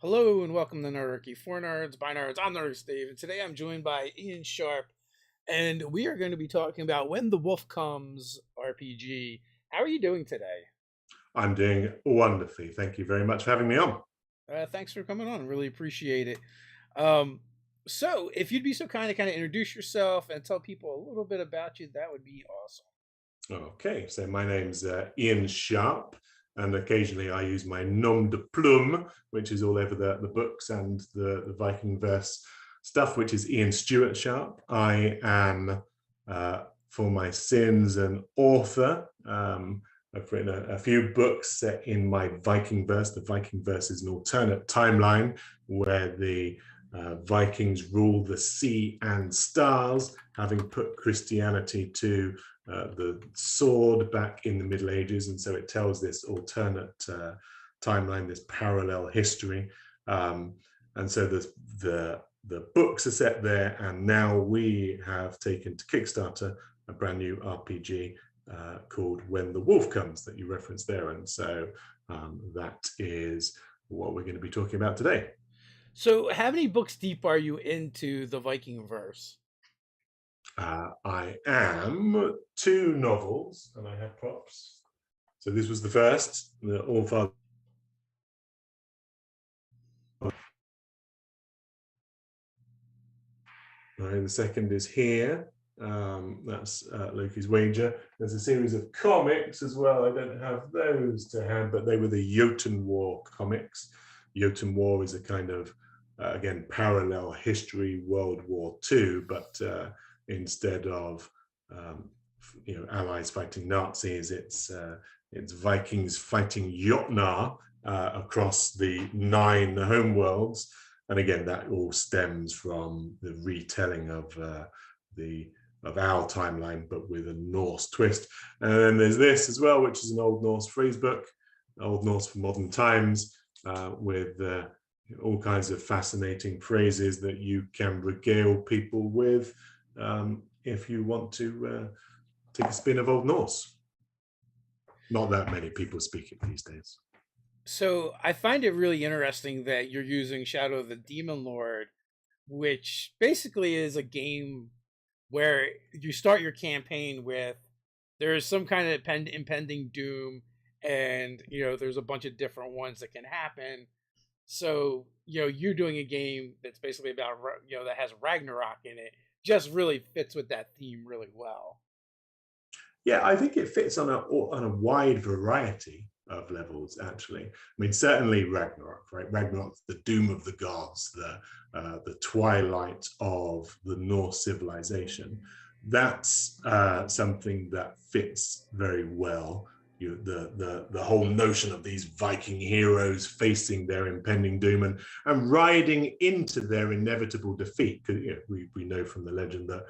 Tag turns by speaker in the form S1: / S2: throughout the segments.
S1: Hello and welcome to Nerdarchy. For nerds, by nerds, I'm Nerd Steve, and today I'm joined by Ian Sharp, and we are going to be talking about When the Wolf Comes RPG. How are you doing today?
S2: I'm doing wonderfully. Thank you very much for having me on.
S1: Thanks for coming on. Really appreciate it. Um, so, if you'd be so kind to kind of introduce yourself and tell people a little bit about you, that would be awesome.
S2: Okay, so my name's Ian Sharp, and occasionally I use my nom de plume, which is all over the books and the Viking verse stuff, which is Ian Stewart Sharp. I am, for my sins, an author. I've written a few books set in my Viking verse. The Viking verse is an alternate timeline where the Vikings rule the sea and stars, having put Christianity to the sword back in the Middle Ages, and so it tells this alternate timeline, this parallel history. And so the books are set there, and now we have taken to Kickstarter a brand new RPG called When the Wolf Comes that you referenced there, and so that is what we're going to be talking about today.
S1: So, how many books deep are you into the Viking verse?
S2: I am two novels, and I have props. So this was the first, the All Father. The second is here. That's Loki's Wager. There's a series of comics as well. I don't have those to hand, but they were the Jotun War comics. Jotun War is a kind of, again, parallel history, World War II, but instead of Allies fighting Nazis, it's Vikings fighting Jotnar across the 9 homeworlds. And again, that all stems from the retelling of our timeline, but with a Norse twist. And then there's this as well, which is an Old Norse phrase book, Old Norse for modern times, with all kinds of fascinating phrases that you can regale people with if you want to take a spin of Old Norse. Not that many people speak it these days.
S1: So I find it really interesting that you're using Shadow of the Demon Lord, which basically is a game where you start your campaign with there is some kind of impending doom, and there's a bunch of different ones that can happen. So you're doing a game that's basically about that has Ragnarok in it. Just really fits with that theme really well.
S2: Yeah, I think it fits on a wide variety of levels, actually. I mean, certainly Ragnarok, right? Ragnarok's the doom of the gods, the twilight of the Norse civilization. That's something that fits very well. The whole notion of these Viking heroes facing their impending doom and riding into their inevitable defeat. Because we know from the legend that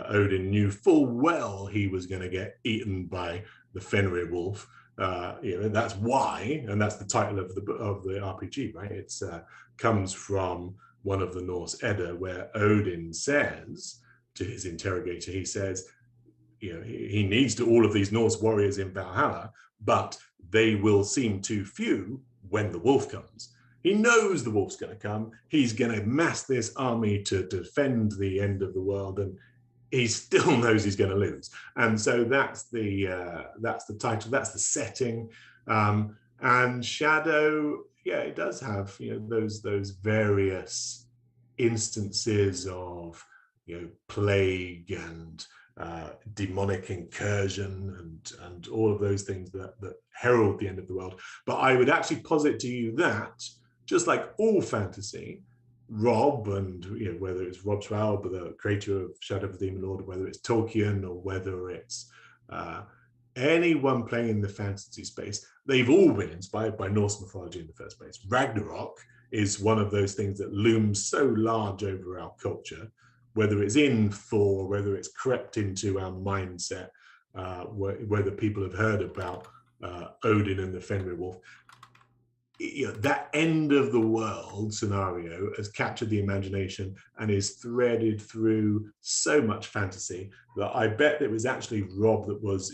S2: Odin knew full well he was going to get eaten by the Fenrir wolf. That's why, and that's the title of the RPG, right? It's comes from one of the Norse Edda, where Odin says to his interrogator, he says, he needs to all of these Norse warriors in Valhalla, but they will seem too few when the wolf comes. He knows the wolf's going to come. He's going to mass this army to defend the end of the world, and he still knows he's going to lose. And so that's the title, that's the setting. And Shadow, yeah, it does have those various instances of plague and demonic incursion and all of those things that herald the end of the world. But I would actually posit to you that, just like all fantasy, Rob, and whether it's Rob Schwab, the creator of Shadow of the Demon Lord, whether it's Tolkien or whether it's anyone playing in the fantasy space, they've all been inspired by Norse mythology in the first place. Ragnarok is one of those things that looms so large over our culture, whether it's in Thor, whether it's crept into our mindset, whether people have heard about Odin and the Fenrir wolf. That end of the world scenario has captured the imagination and is threaded through so much fantasy that I bet it was actually Rob that was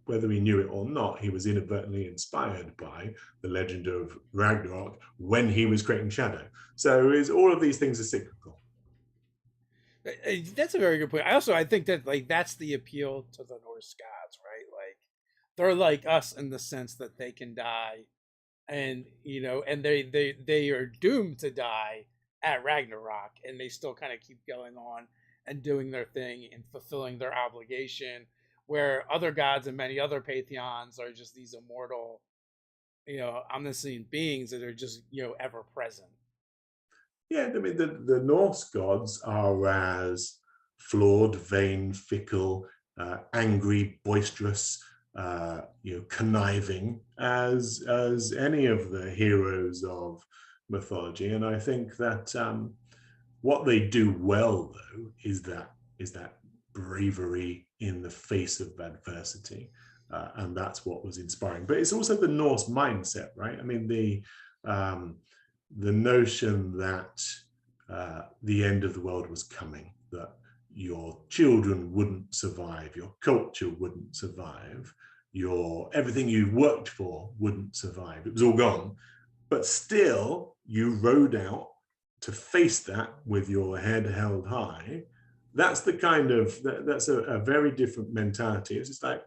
S2: whether he knew it or not, he was inadvertently inspired by the legend of Ragnarok when he was creating Shadow. So all of these things are cyclical.
S1: That's a very good point. I think that like that's the appeal to the Norse gods, right? Like they're like us in the sense that they can die, and and they are doomed to die at Ragnarok, and they still kind of keep going on and doing their thing and fulfilling their obligation. Where other gods and many other pantheons are just these immortal, omniscient beings that are just ever present.
S2: Yeah, I mean, the Norse gods are as flawed, vain, fickle, angry, boisterous, conniving as any of the heroes of mythology. And I think that what they do well, though, is that bravery in the face of adversity, and that's what was inspiring. But it's also the Norse mindset, right? I mean, the notion that the end of the world was coming, that your children wouldn't survive, your culture wouldn't survive, your everything you worked for wouldn't survive. It was all gone. But still, you rode out to face that with your head held high. That's that's a very different mentality. It's just like,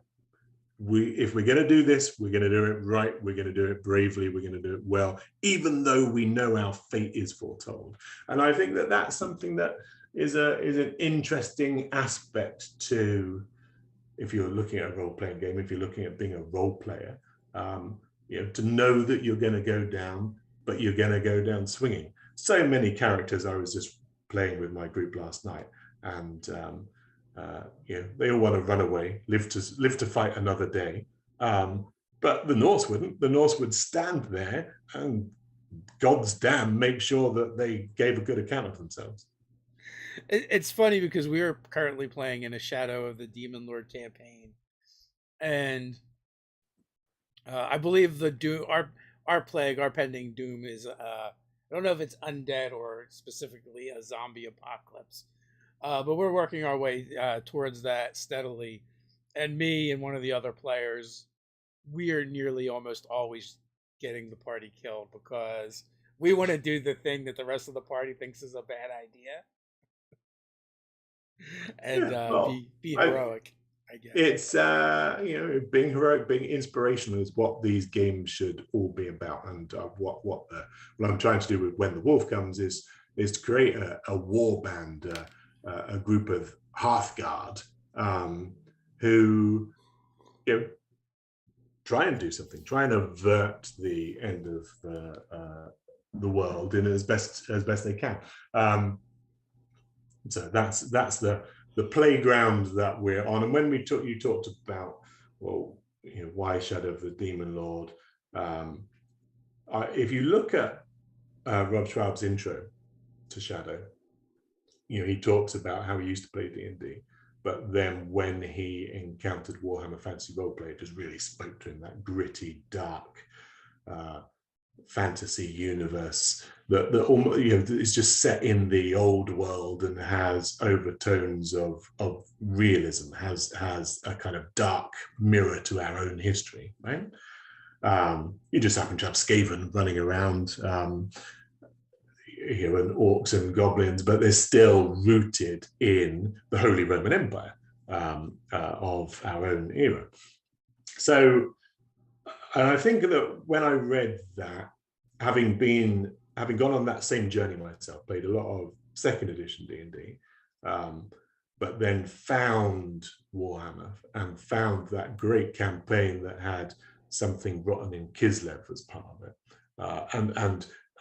S2: if we're going to do this, we're going to do it right, we're going to do it bravely, we're going to do it well, even though we know our fate is foretold. And I think that that's something that is an interesting aspect to, if you're looking at a role-playing game, if you're looking at being a role player, to know that you're going to go down, but you're going to go down swinging. So many characters. I was just playing with my group last night, and they all want to run away, live to fight another day. But the Norse wouldn't. The Norse would stand there and, God's damn, make sure that they gave a good account of themselves.
S1: It's funny because we are currently playing in a Shadow of the Demon Lord campaign, and I believe the doom, our plague, our pending doom is I don't know if it's undead or specifically a zombie apocalypse, but we're working our way towards that steadily. And me and one of the other players, we are nearly almost always getting the party killed because we want to do the thing that the rest of the party thinks is a bad idea, and
S2: Yeah, well,
S1: be heroic, I guess.
S2: it's being heroic, being inspirational is what these games should all be about. And what I'm trying to do with When the Wolf Comes is to create a war band, a group of Hearthguard, who try and do something, try and avert the end of the world in as best they can. So that's the playground that we're on. And when you talked about, well, why Shadow of the Demon Lord, if you look at Rob Schwab's intro to Shadow, he talks about how he used to play D&D, but then when he encountered Warhammer Fantasy Roleplay, it just really spoke to him, that gritty, dark fantasy universe that is just set in the old world and has overtones of realism, has a kind of dark mirror to our own history, right? You just happen to have Skaven running around, and orcs and goblins, but they're still rooted in the Holy Roman Empire of our own era. So I think that when I read that, having gone on that same journey myself, played a lot of second edition D&D, but then found Warhammer and found that great campaign that had Something Rotten in Kislev as part of it,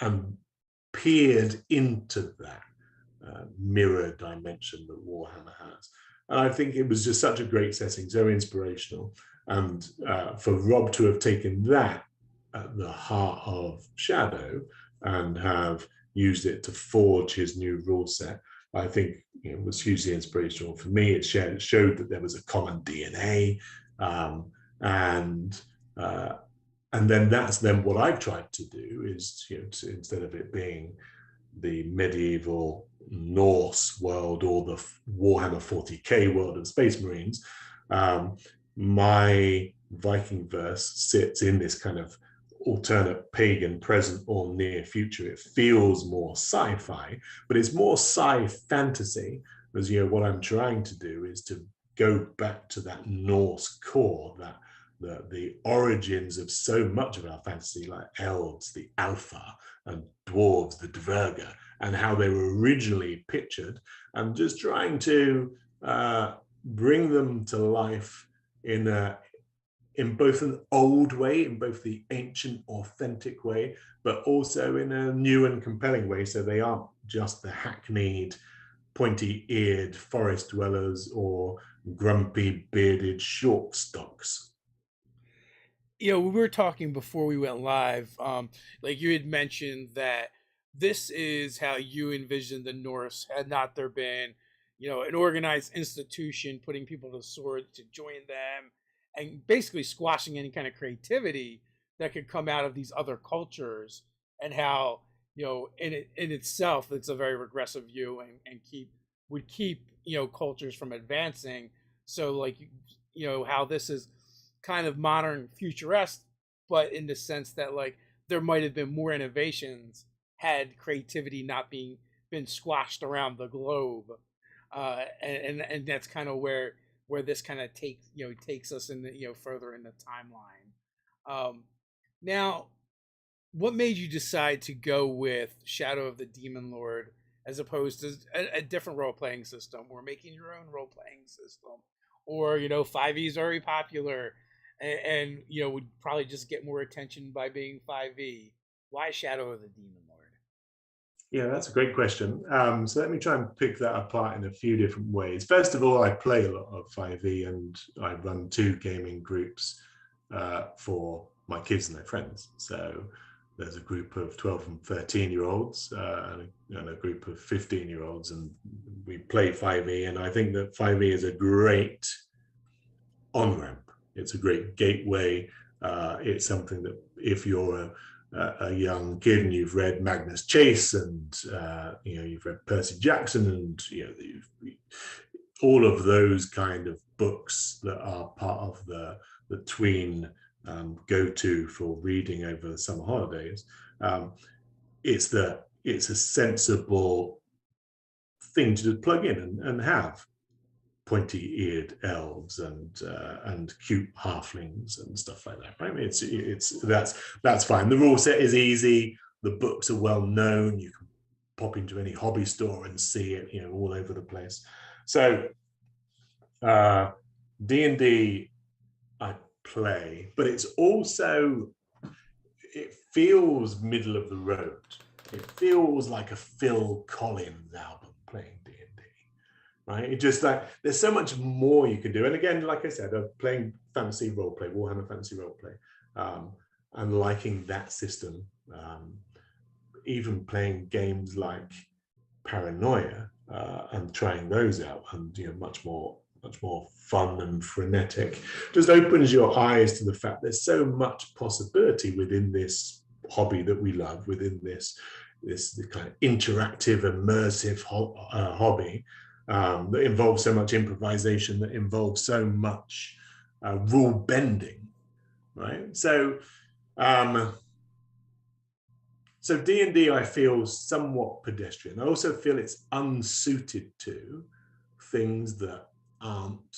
S2: and peered into that mirror dimension that Warhammer has. And I think it was just such a great setting, so inspirational. And for Rob to have taken that at the heart of Shadow and have used it to forge his new rule set, I think was hugely inspirational. For me, it showed that there was a common DNA, and then that's what I've tried to do is instead of it being the medieval Norse world or the Warhammer 40k world of Space Marines, my Viking verse sits in this kind of alternate pagan present or near future. It feels more sci-fi, but it's more sci-fantasy, because what I'm trying to do is to go back to that Norse core, that the origins of so much of our fantasy, like elves, the alpha, and dwarves, the dverga, and how they were originally pictured, and just trying to bring them to life in both an old way, in both the ancient, authentic way, but also in a new and compelling way. So they aren't just the hackneyed, pointy-eared forest dwellers or grumpy, bearded short stocks.
S1: We were talking before we went live. Like you had mentioned that this is how you envision the Norse had not there been, an organized institution putting people to the sword to join them, and basically squashing any kind of creativity that could come out of these other cultures, and how in itself it's a very regressive view, and keep cultures from advancing. So like how this is kind of modern futuristic, but in the sense that like there might have been more innovations had creativity not been squashed around the globe, and that's kind of where this kind of takes us in the further in the timeline. Now, what made you decide to go with Shadow of the Demon Lord as opposed to a different role playing system, or making your own role playing system, or 5e is very popular, and would probably just get more attention by being 5e? Why Shadow of the Demon Lord?
S2: Yeah, that's a great question. So let me try and pick that apart in a few different ways. First of all, I play a lot of 5e, and I run 2 gaming groups for my kids and their friends. So there's a group of 12 and 13-year-olds and a group of 15-year-olds, and we play 5e. And I think that 5e is a great on-ramp. It's a great gateway. It's something that if you're a young kid and you've read Magnus Chase, and you've read Percy Jackson, and all of those kind of books that are part of the tween go-to for reading over the summer holidays, it's a sensible thing to just plug in and have pointy-eared elves and cute halflings and stuff like that. Right? That's fine. The rule set is easy. The books are well known. You can pop into any hobby store and see it, all over the place. So D&D I play, but it feels middle of the road. It feels like a Phil Collins album playing D&D. Right? It just like there's so much more you can do. And again, like I said, I'm playing fantasy roleplay, Warhammer Fantasy Roleplay, and liking that system. Even playing games like Paranoia and trying those out, and much more fun and frenetic, just opens your eyes to the fact there's so much possibility within this hobby that we love, within this kind of interactive, immersive hobby. That involves so much improvisation, that involves so much rule bending, right? So D&D I feel somewhat pedestrian. I also feel it's unsuited to things that aren't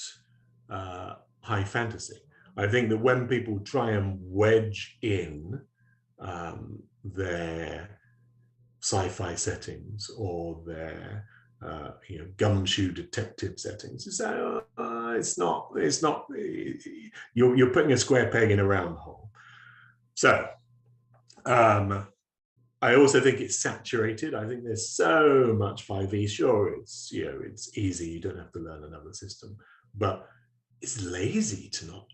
S2: high fantasy. I think that when people try and wedge in their sci-fi settings or their gumshoe detective settings, it's not. You're putting a square peg in a round hole. So I also think it's saturated. I think there's so much 5e. Sure, it's easy. You don't have to learn another system, but it's lazy to not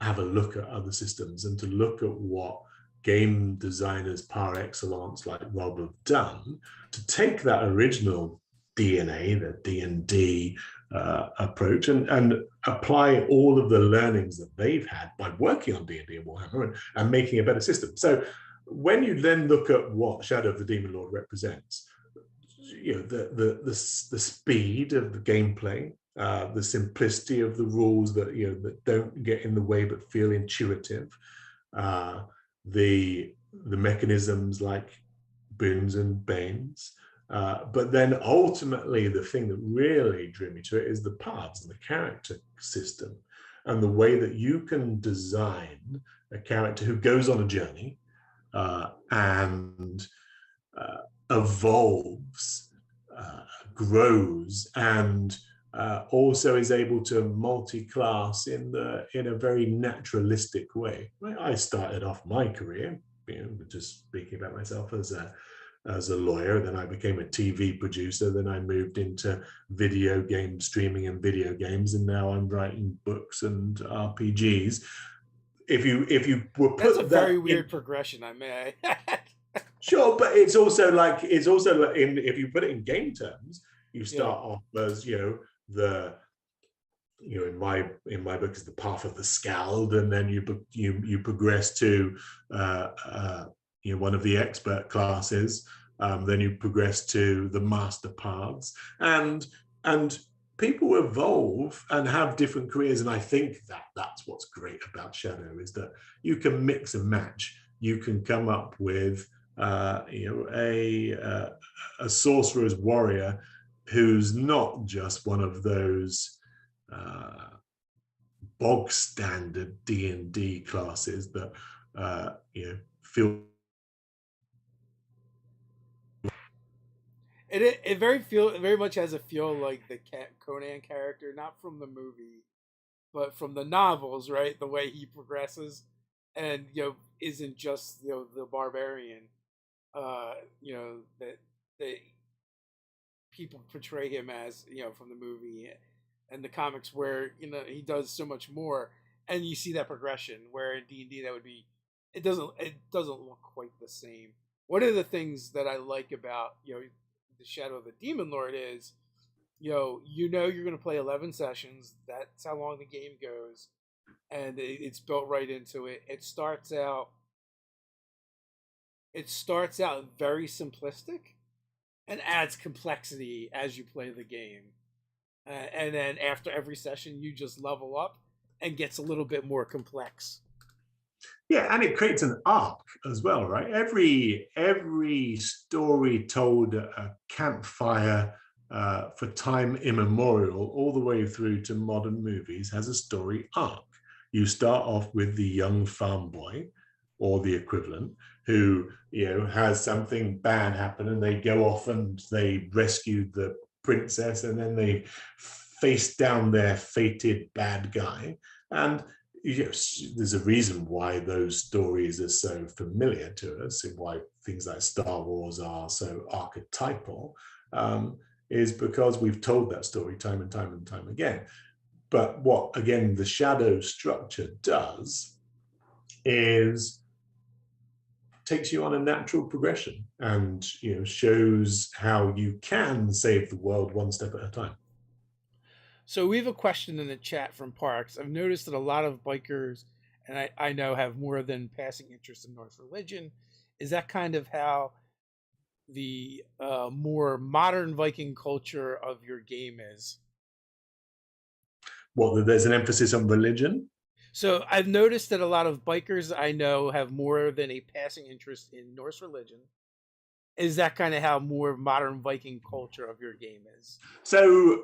S2: have a look at other systems and to look at what game designers par excellence like Rob have done to take that original DNA, the D&D approach, and apply all of the learnings that they've had by working on D&D and Warhammer and making a better system. So when you then look at what Shadow of the Demon Lord represents, the speed of the gameplay the simplicity of the rules that that don't get in the way but feel intuitive, uh, the mechanisms like boons and banes. But then ultimately, the thing that really drew me to it is the paths and the character system, and the way that you can design a character who goes on a journey and evolves, grows, and also is able to multi-class in a very naturalistic way. I started off my career, just speaking about myself, as a lawyer. Then I became a TV producer. Then I moved into video game streaming and video games, and now I'm writing books and RPGs. If you were
S1: That's a
S2: put that
S1: very
S2: in,
S1: weird progression, I may.
S2: sure, but it's also like in, if you put it in game terms, you
S1: Yeah.
S2: start off as the in my book is the path of the scald, and then you progress to one of the expert classes, then you progress to the master paths, and people evolve and have different careers, and I think that's what's great about Shadow, is that you can mix and match. You can come up with a sorcerer's warrior who's not just one of those bog standard D&D classes that feel.
S1: It very much has a feel like the Conan character, not from the movie, but from the novels, right? The way he progresses, and isn't just the barbarian. That people portray him as, from the movie and the comics, where he does so much more, and you see that progression. Where in D&D that would be, it doesn't look quite the same. One of the things that I like about the Shadow of the Demon Lord is, you're going to play 11 sessions. That's how long the game goes, and it's built right into it. It starts out very simplistic and adds complexity as you play the game. And then after every session, you just level up and gets a little bit more complex.
S2: Yeah, and it creates an arc as well, right? Every story told at a campfire for time immemorial, all the way through to modern movies, has a story arc. You start off with the young farm boy, or the equivalent, who has something bad happen, and they go off and they rescue the princess, and then they face down their fated bad guy. And there's a reason why those stories are so familiar to us, and why things like Star Wars are so archetypal, is because we've told that story time and time and time again. But what, again, the Shadow structure does is takes you on a natural progression, and shows how you can save the world one step at a time.
S1: So we have a question in the chat from Parks. I've noticed that a lot of bikers, and I know, have more than passing interest in Norse religion. Is that kind of how the more modern Viking culture of your game is?
S2: What, there's an emphasis on religion?
S1: So I've noticed that a lot of bikers I know have more than a passing interest in Norse religion. Is that kind of how more modern Viking culture of your game is?
S2: So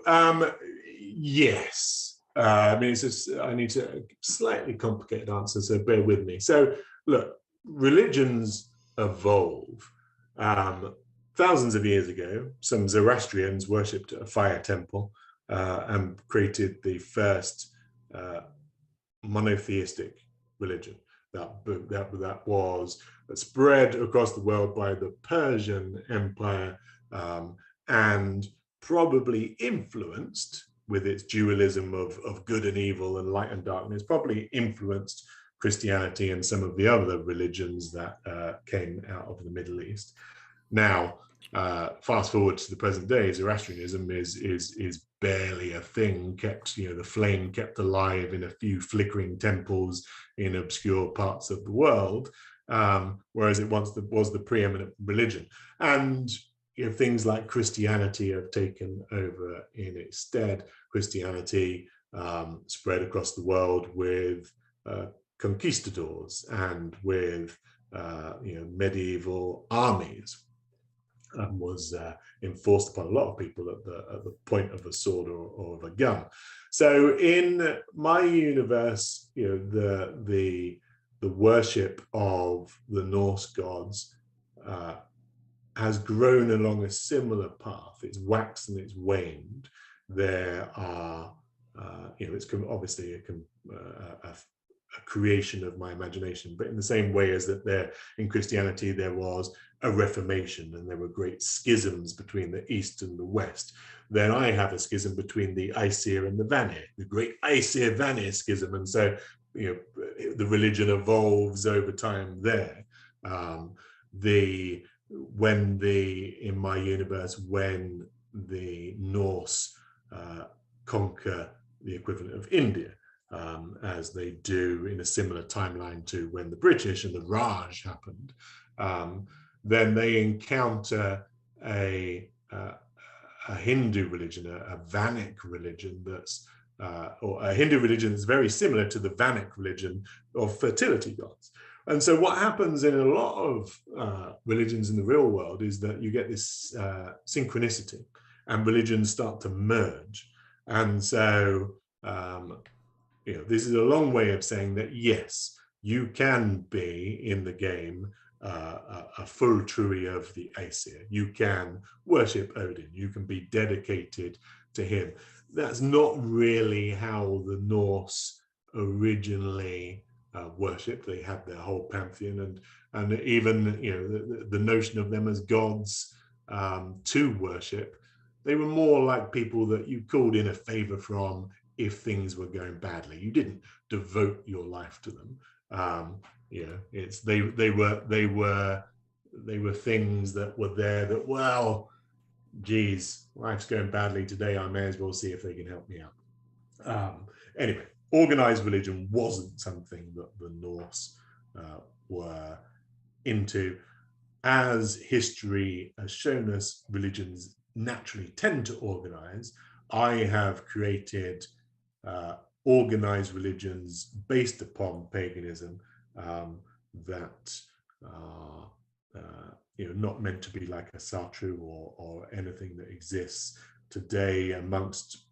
S2: yes. I mean, I need a slightly complicated answer, so bear with me. So look, religions evolve. Thousands of years ago, some Zoroastrians worshipped a fire temple and created the first monotheistic religion that was spread across the world by the Persian Empire, and probably influenced, with its dualism of good and evil and light and darkness, probably influenced Christianity and some of the other religions that came out of the Middle East. Now, fast forward to the present day, Zoroastrianism is barely a thing, kept, the flame kept alive in a few flickering temples in obscure parts of the world, whereas it once was the preeminent religion. And things like Christianity have taken over in its stead. Christianity spread across the world with conquistadors and with medieval armies, and was enforced upon a lot of people at the point of a sword or of a gun. So in my universe, the worship of the Norse gods has grown along a similar path. It's waxed and it's waned. There are, it's obviously a creation of my imagination, but in the same way as that there in Christianity there was a Reformation and there were great schisms between the East and the West, then I have a schism between the Aesir and the Vanir, the great Aesir-Vanir schism, and so the religion evolves over time there. In my universe, when the Norse conquer the equivalent of India, as they do in a similar timeline to when the British and the Raj happened, then they encounter a Hindu religion, a Vanic religion or a Hindu religion that's very similar to the Vanic religion of fertility gods. And so what happens in a lot of religions in the real world is that you get this synchronicity and religions start to merge. And so, this is a long way of saying that, yes, you can be in the game a full trui of the Aesir. You can worship Odin. You can be dedicated to him. That's not really how the Norse originally worshipped. They had their whole pantheon, and even the notion of them as gods to worship. They were more like people that you called in a favor from if things were going badly. You didn't devote your life to them. They were things that were there that, well, geez, life's going badly today. I may as well see if they can help me out. Anyway, organized religion wasn't something that the Norse were into. As history has shown us, religions naturally tend to organize. I have created organized religions based upon paganism that are not meant to be like a Sartre or anything that exists today amongst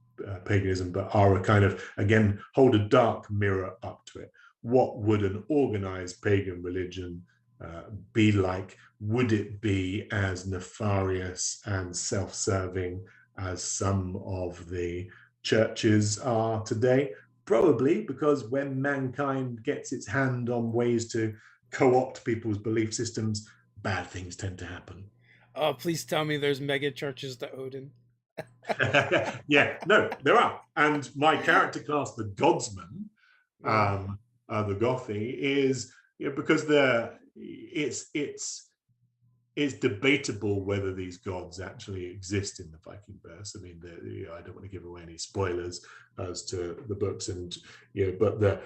S2: paganism, but are a kind of, again, hold a dark mirror up to it. What would an organized pagan religion be like? Would it be as nefarious and self-serving as some of the churches are today? Probably, because when mankind gets its hand on ways to co-opt people's belief systems, bad things tend to happen.
S1: Oh, please tell me there's mega churches to Odin.
S2: Yeah, no, there are. And my character class, the Godsman, the Gothy, is because it's debatable whether these gods actually exist in the Viking verse. I mean, I don't want to give away any spoilers as to the books, but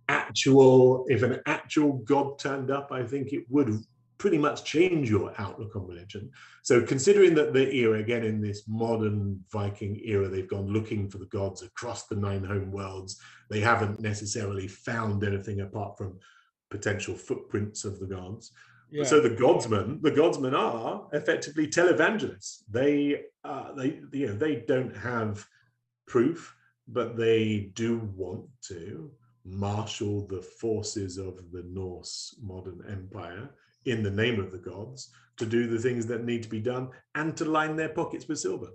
S2: if an actual god turned up, I think it would pretty much change your outlook on religion. So considering that the era, again, in this modern Viking era, they've gone looking for the gods across the 9 home worlds, they haven't necessarily found anything apart from potential footprints of the gods. Yeah. So the godsmen are effectively televangelists. They don't have proof, but they do want to marshal the forces of the Norse modern empire in the name of the gods to do the things that need to be done and to line their pockets with silver.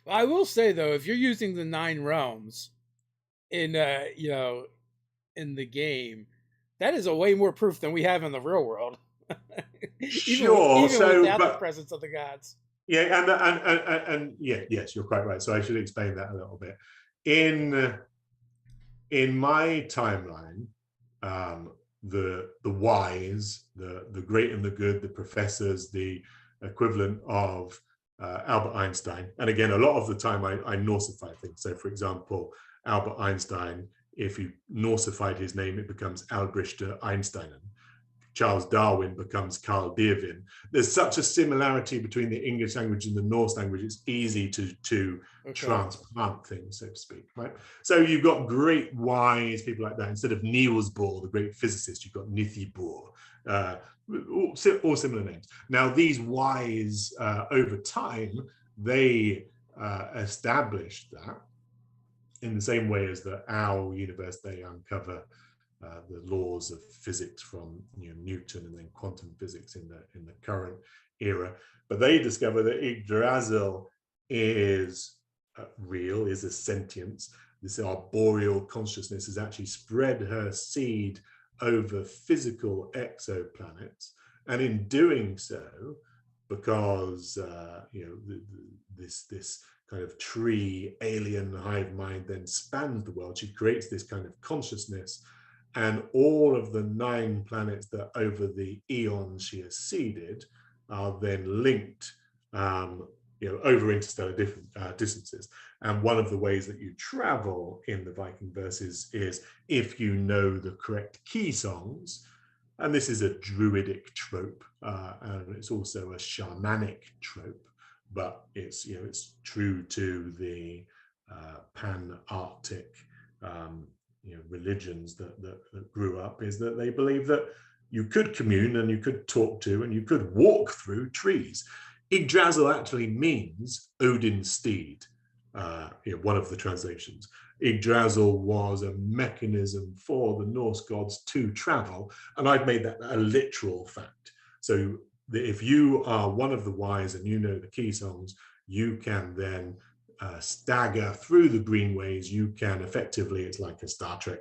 S1: Well, I will say though, if you're using the 9 realms in in the game, that is a way more proof than we have in the real world. even without the presence of the gods.
S2: Yeah, and yes, you're quite right. So I should explain that a little bit. In my timeline, the wise, the great and the good, the professors, the equivalent of Albert Einstein. And again, a lot of the time I Norsify things. So for example, Albert Einstein, if you Norsified his name, it becomes Albrecht Einsteinen. Charles Darwin becomes Carl Darwin. There's such a similarity between the English language and the Norse language. It's easy to
S1: Okay.
S2: transplant things, so to speak, right? So you've got great wise people like that. Instead of Niels Bohr, the great physicist, you've got Nithi Bohr. All similar names. Now, these wise, over time, they established that in the same way as the Owl universe, they uncover the laws of physics from Newton and then quantum physics in the current era. But they discover that Yggdrasil is real, is a sentience. This arboreal consciousness has actually spread her seed over physical exoplanets, and in doing so, because this kind of tree alien hive mind then spans the world, she creates this kind of consciousness, and all of the 9 planets that over the eons she has seeded are then linked over interstellar distances. And one of the ways that you travel in the Viking verses is if you know the correct key songs. And this is a druidic trope, and it's also a shamanic trope, but it's true to the pan-Arctic religions that grew up, is that they believe that you could commune and you could talk to and you could walk through trees. Yggdrasil actually means Odin's steed, one of the translations. Yggdrasil was a mechanism for the Norse gods to travel, and I've made that a literal fact. So if you are one of the wise and you know the key songs, you can then stagger through the greenways. You can effectively, it's like a Star Trek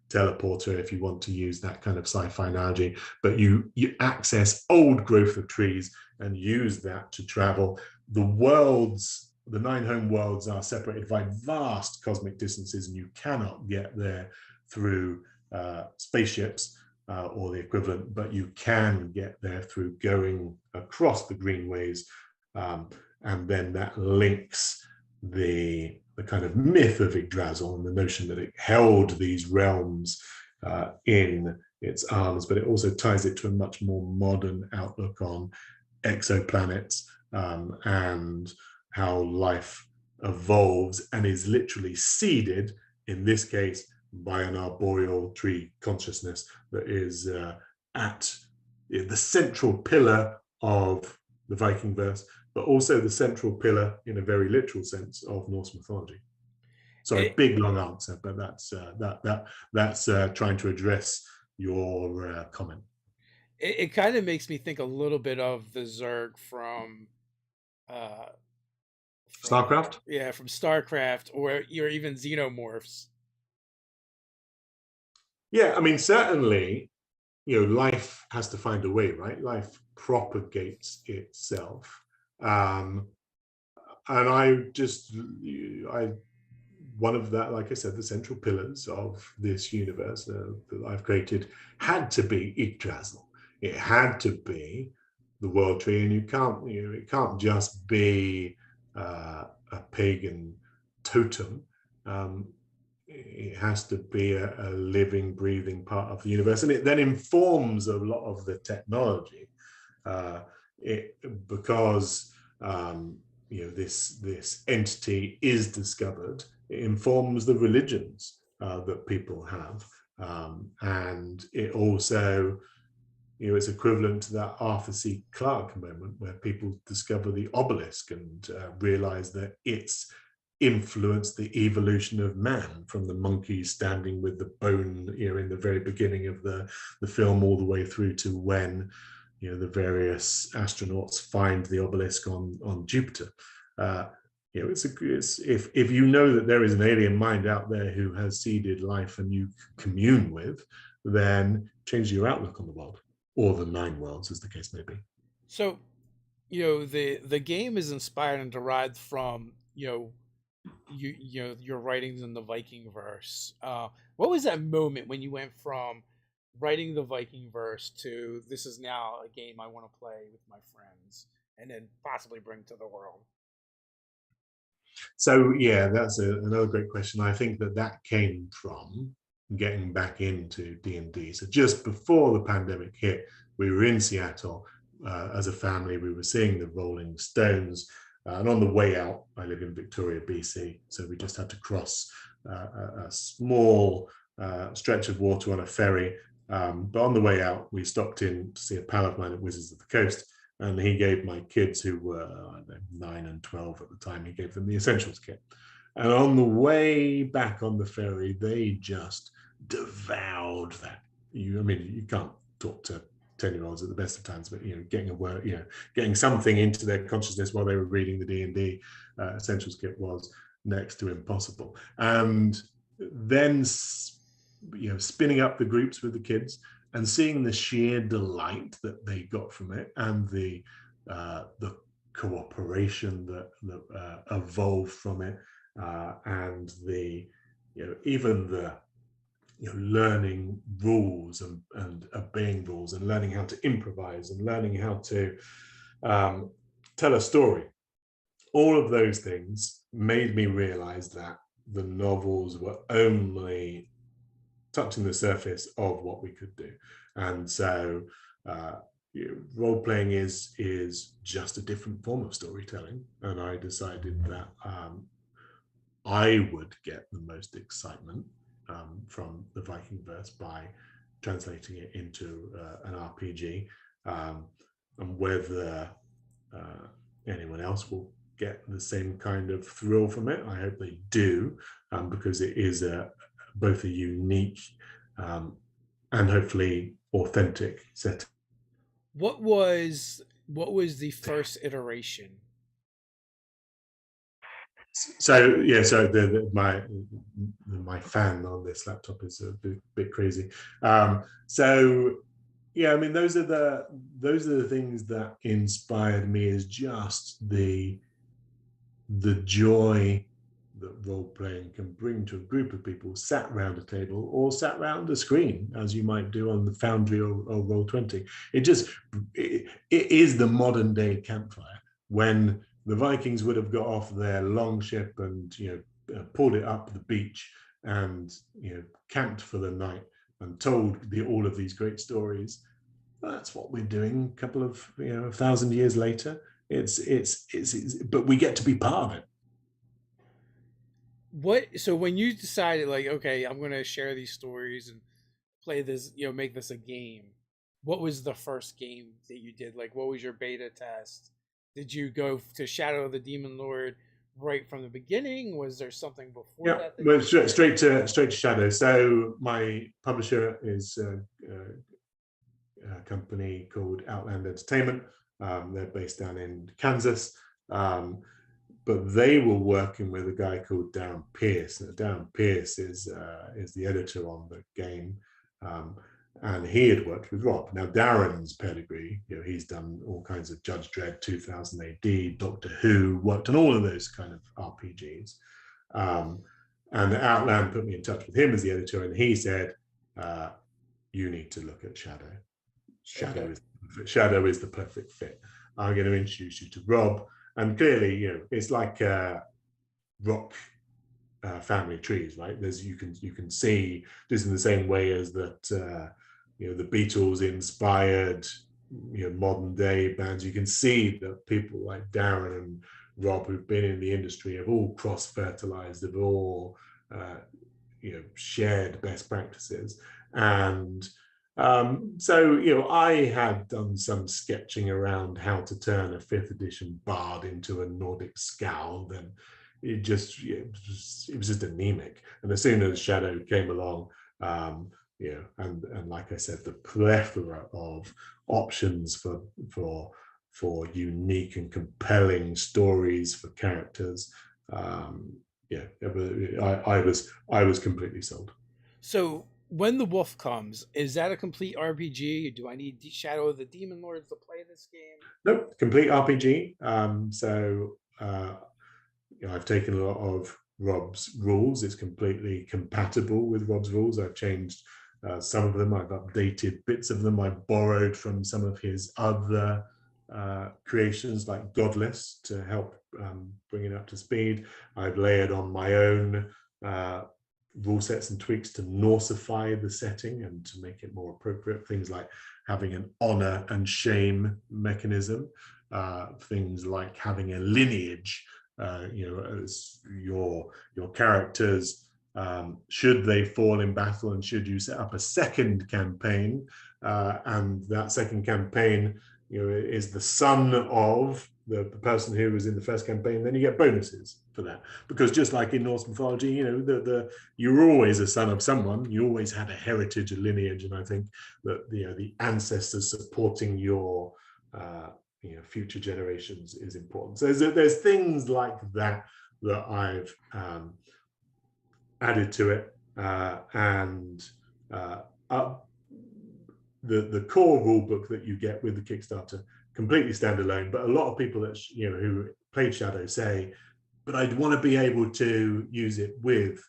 S2: teleporter, if you want to use that kind of sci-fi analogy, but you access old growth of trees and use that to travel. The 9 home worlds are separated by vast cosmic distances, and you cannot get there through spaceships or the equivalent, but you can get there through going across the greenways, and then that links the kind of myth of Yggdrasil and the notion that it held these realms in its arms, but it also ties it to a much more modern outlook on exoplanets and how life evolves and is literally seeded, in this case, by an arboreal tree consciousness that is at the central pillar of the Viking verse, but also the central pillar, in a very literal sense, of Norse mythology. Sorry, big long answer, but that's trying to address your comment.
S1: It kind of makes me think a little bit of the Zerg from uh
S2: StarCraft?
S1: from StarCraft, or even Xenomorphs.
S2: Yeah, I mean, certainly, life has to find a way, right? Life propagates itself. And one of that, like I said, the central pillars of this universe that I've created had to be Yggdrasil. It had to be the world tree, and it can't just be a pagan totem. It has to be a living, breathing part of the universe, and it then informs a lot of the technology. Because this entity is discovered, it informs the religions that people have, and it also it's equivalent to that Arthur C. Clarke moment where people discover the obelisk and realize that it's influenced the evolution of man, from the monkeys standing with the bone in the very beginning of the film, all the way through to when the various astronauts find the obelisk on Jupiter. If you know that there is an alien mind out there who has seeded life and you commune with, then change your outlook on the world, or the 9 worlds, as the case may be.
S1: So, the game is inspired and derived from your writings in the Viking verse. What was that moment when you went from writing the Viking verse to this is now a game I want to play with my friends and then possibly bring to the world?
S2: So yeah, that's another great question. I think that came from getting back into D&D. So just before the pandemic hit, we were in Seattle as a family. We were seeing the Rolling Stones. And on the way out, I live in Victoria, BC. So we just had to cross a small stretch of water on a ferry. But on the way out, we stopped in to see a pal of mine at Wizards of the Coast. And he gave my kids, who were, I don't know, 9 and 12 at the time, he gave them the Essentials kit. And on the way back on the ferry, they just devoured that. I mean, you can't talk to 10-year-olds at the best of times, but getting a word, getting something into their consciousness while they were reading the D&D Essentials kit was next to impossible. And then, spinning up the groups with the kids and seeing the sheer delight that they got from it, and the cooperation that evolved from it, and the even the learning rules and obeying rules, and learning how to improvise, and learning how to tell a story. All of those things made me realize that the novels were only touching the surface of what we could do. And so role playing is just a different form of storytelling. And I decided that I would get the most excitement from the Viking verse by translating it into an RPG, and whether anyone else will get the same kind of thrill from it, I hope they do, because it is both a unique and hopefully authentic set.
S1: What was the first iteration?
S2: So my fan on this laptop is a bit crazy. So yeah, I mean, those are the things that inspired me, is just the joy that role playing can bring to a group of people sat around a table or sat around a screen, as you might do on the Foundry or Roll20. It is the modern day campfire, when the Vikings would have got off their long ship and pulled it up the beach and camped for the night and told all of these great stories. That's what we're doing a couple of 1,000 years later. It's but we get to be part of it.
S1: So when you decided, like, okay, I'm going to share these stories and play this, make this a game, what was the first game that you did? Like, what was your beta test? Did you go to Shadow of the Demon Lord right from the beginning? Was there something before
S2: Yeah,
S1: that
S2: well, straight to Shadow. So my publisher is a company called Outland Entertainment. They're based down in Kansas. But they were working with a guy called Darren Pierce. Now, Darren Pierce is the editor on the game, and he had worked with Rob. Now, Darren's pedigree, he's done all kinds of Judge Dredd, 2000 AD, Doctor Who, worked on all of those kind of RPGs. And Outland put me in touch with him as the editor, and he said, "You need to look at Shadow. Shadow is the perfect fit. I'm going to introduce you to Rob." And clearly, it's like rock family trees, right? You can see, just in the same way as that, the Beatles inspired, modern day bands. You can see that people like Darren and Rob, who've been in the industry, have all cross-fertilized, have all, shared best practices. And so, I had done some sketching around how to turn a 5th edition bard into a Nordic skald, and it was just anemic. And as soon as Shadow came along, and like I said, the plethora of options for unique and compelling stories for characters, I was completely sold.
S1: So when the wolf comes, is that a complete RPG? Do I need Shadow of the Demon Lords to play this game?
S2: Nope, complete RPG. I've taken a lot of Rob's rules. It's completely compatible with Rob's rules. I've changed some of them. I've updated bits of them. I borrowed from some of his other creations, like Godless, to help bring it up to speed. I've layered on my own rule sets and tweaks to Norsify the setting and to make it more appropriate. Things like having an honor and shame mechanism, things like having a lineage. As your characters, should they fall in battle, and should you set up a second campaign, and that second campaign, is the son of the person who was in the first campaign, then you get bonuses for that. Because just like in Norse mythology, you're always a son of someone. You always had a heritage, a lineage, and I think that the ancestors supporting your future generations is important. So there's things like that I've added to it, and the core rule book that you get with the Kickstarter, completely standalone. But a lot of people that who played Shadow say, but I'd want to be able to use it with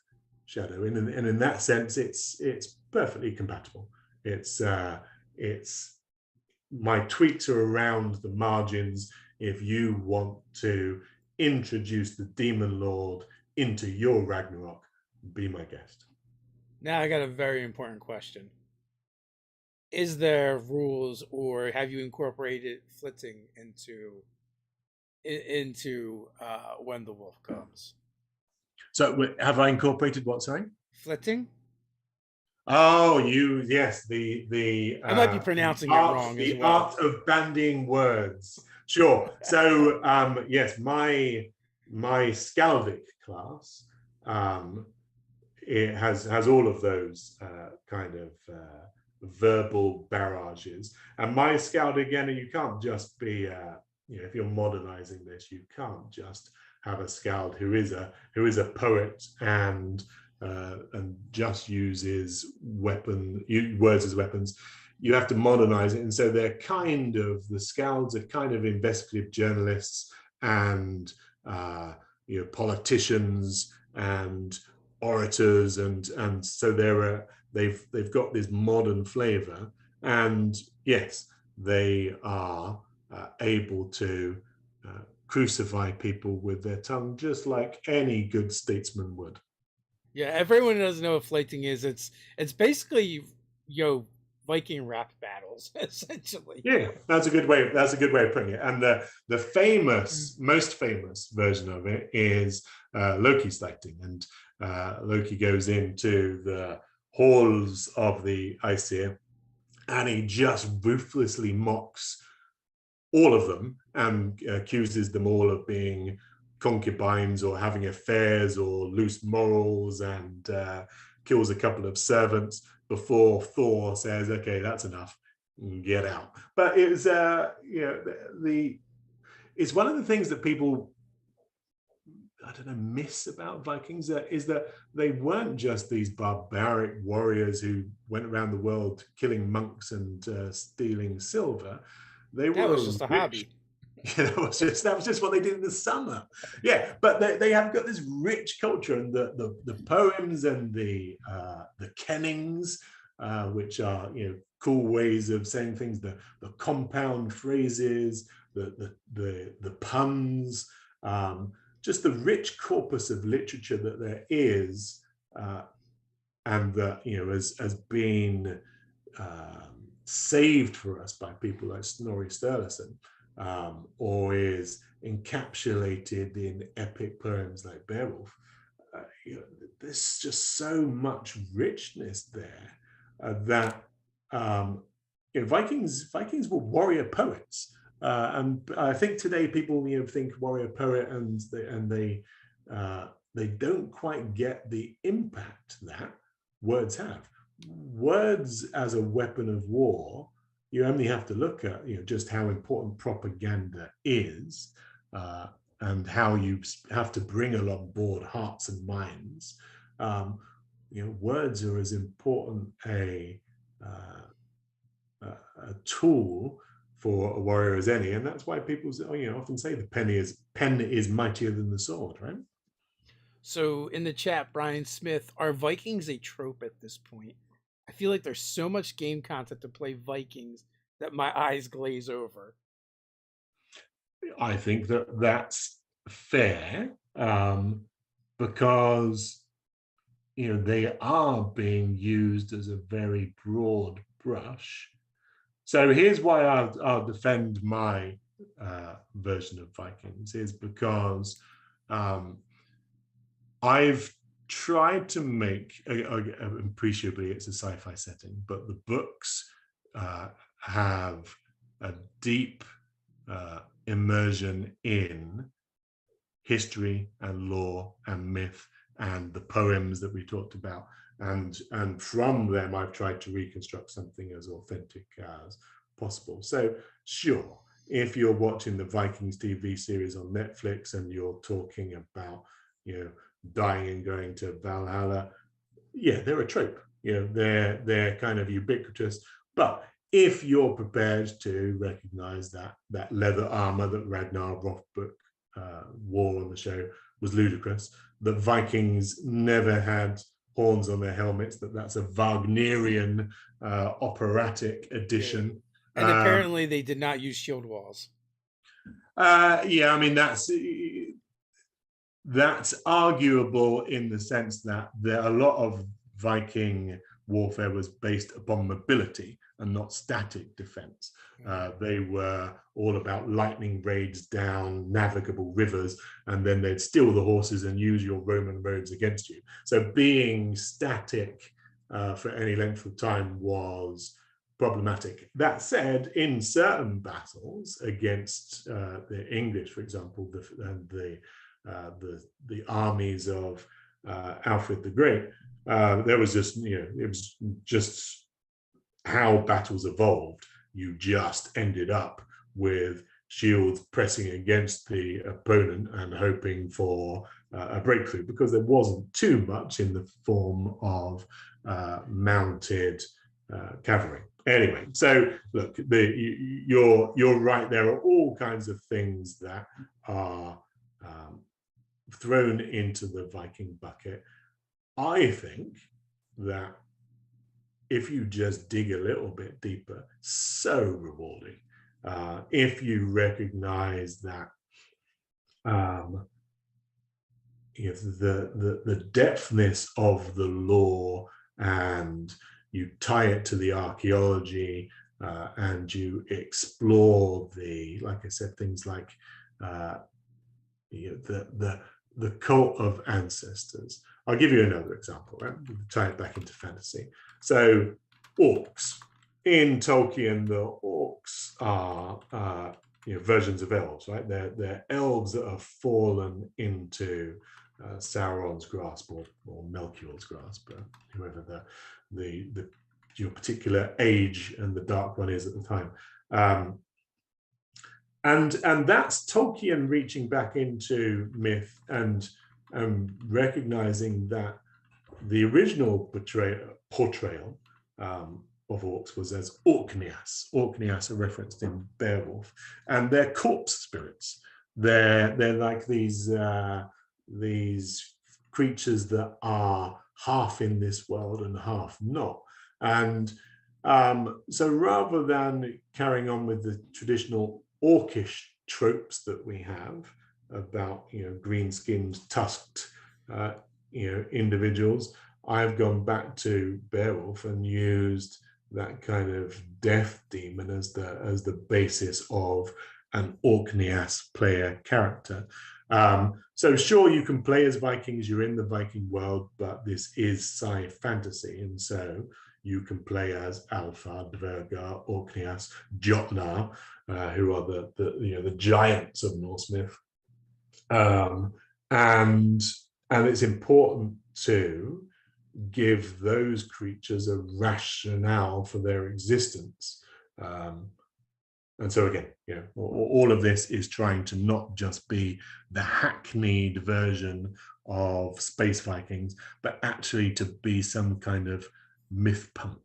S2: Shadow, and in that sense, it's perfectly compatible. It's my tweaks are around the margins. If you want to introduce the Demon Lord into your Ragnarok, be my guest.
S1: Now I got a very important question. Is there rules, or have you incorporated flitting into When the Wolf Comes?
S2: So have I incorporated what, sorry?
S1: Flitting?
S2: Oh, yes, the
S1: I might be pronouncing it wrong as well.
S2: art of bandying words. Sure. So yes, my Skaldic class, it has all of those kind of verbal barrages. And my Skaldic, again, you can't just be if you're modernizing this, you can't just have a Skald who is a poet and just uses words as weapons. You have to modernize it, and so the Skalds are kind of investigative journalists and politicians and orators, and so they've got this modern flavor, and yes, they are able to crucify people with their tongue, just like any good statesman would.
S1: Yeah, everyone doesn't know what flitting is. It's basically Viking rap battles essentially.
S2: Yeah, that's a good way. That's a good way of putting it. And the most famous version of it is Loki's fighting, and Loki goes into the halls of the Aesir, and he just ruthlessly mocks all of them and accuses them all of being concubines or having affairs or loose morals, and kills a couple of servants before Thor says, "Okay, that's enough, get out." But it's it's one of the things that people, I don't know, miss about Vikings is that they weren't just these barbaric warriors who went around the world killing monks and stealing silver. They
S1: That
S2: were
S1: was just a
S2: rich.
S1: hobby.
S2: That was just what they did in the summer. Yeah, but they have got this rich culture, and the poems and the kennings, which are cool ways of saying things, the compound phrases, the puns, just the rich corpus of literature that there is, and that has been saved for us by people like Snorri Sturluson, or is encapsulated in epic poems like Beowulf. There's just so much richness there that Vikings were warrior poets, and I think today people think warrior poet, and they don't quite get the impact that words have. Words as a weapon of war, you only have to look at just how important propaganda is, and how you have to bring along board hearts and minds. Words are as important a tool for a warrior as any, and that's why people often say the pen is mightier than the sword, right?
S1: So in the chat, Brian Smith, are Vikings a trope at this point? I feel like there's so much game content to play Vikings that my eyes glaze over.
S2: I think that's fair, because they are being used as a very broad brush. So here's why I'll defend my version of Vikings, is because I've tried to make, appreciably it's a sci-fi setting, but the books have a deep immersion in history and lore and myth and the poems that we talked about. And from them, I've tried to reconstruct something as authentic as possible. So sure, if you're watching the Vikings TV series on Netflix and you're talking about, dying and going to Valhalla, yeah, they're a trope. They're kind of ubiquitous. But if you're prepared to recognize that leather armor that Ragnar Lothbrok wore on the show was ludicrous, that Vikings never had horns on their helmets, that's a Wagnerian operatic addition.
S1: And apparently they did not use shield walls.
S2: Yeah, I mean, that's arguable in the sense that a lot of Viking warfare was based upon mobility and not static defense. They were all about lightning raids down navigable rivers, and then they'd steal the horses and use your Roman roads against you. So being static for any length of time was problematic. That said, in certain battles against the English, for example, the armies of Alfred the Great, there was just, it was just how battles evolved. You just ended up with shields pressing against the opponent and hoping for a breakthrough, because there wasn't too much in the form of mounted cavalry. Anyway, so look, you're right. There are all kinds of things that are thrown into the Viking bucket. I think that if you just dig a little bit deeper, so rewarding. If you recognize that the depthness of the lore, and you tie it to the archaeology, and you explore like I said, things like the cult of ancestors. I'll give you another example, right? Tie it back into fantasy. So orcs. In Tolkien, the orcs are versions of elves, right? They're elves that have fallen into Sauron's grasp, or Melchior's grasp, whoever your particular age and the Dark One is at the time. And that's Tolkien reaching back into myth and recognizing that the original portrayal of orcs was as Orkneas. Orkneas are referenced in Beowulf, and they're corpse spirits. They're like these creatures that are half in this world and half not. And so rather than carrying on with the traditional orcish tropes that we have about green-skinned, tusked individuals, I've gone back to Beowulf and used that kind of death demon as the basis of an Orkneas player character. So sure, you can play as Vikings, you're in the Viking world, but this is sci fantasy, and so you can play as Alfar, Dvergar, Orkneas, Jotnar, who are the giants of Norse myth, and it's important to give those creatures a rationale for their existence. And so again, all of this is trying to not just be the hackneyed version of Space Vikings, but actually to be some kind of myth punk.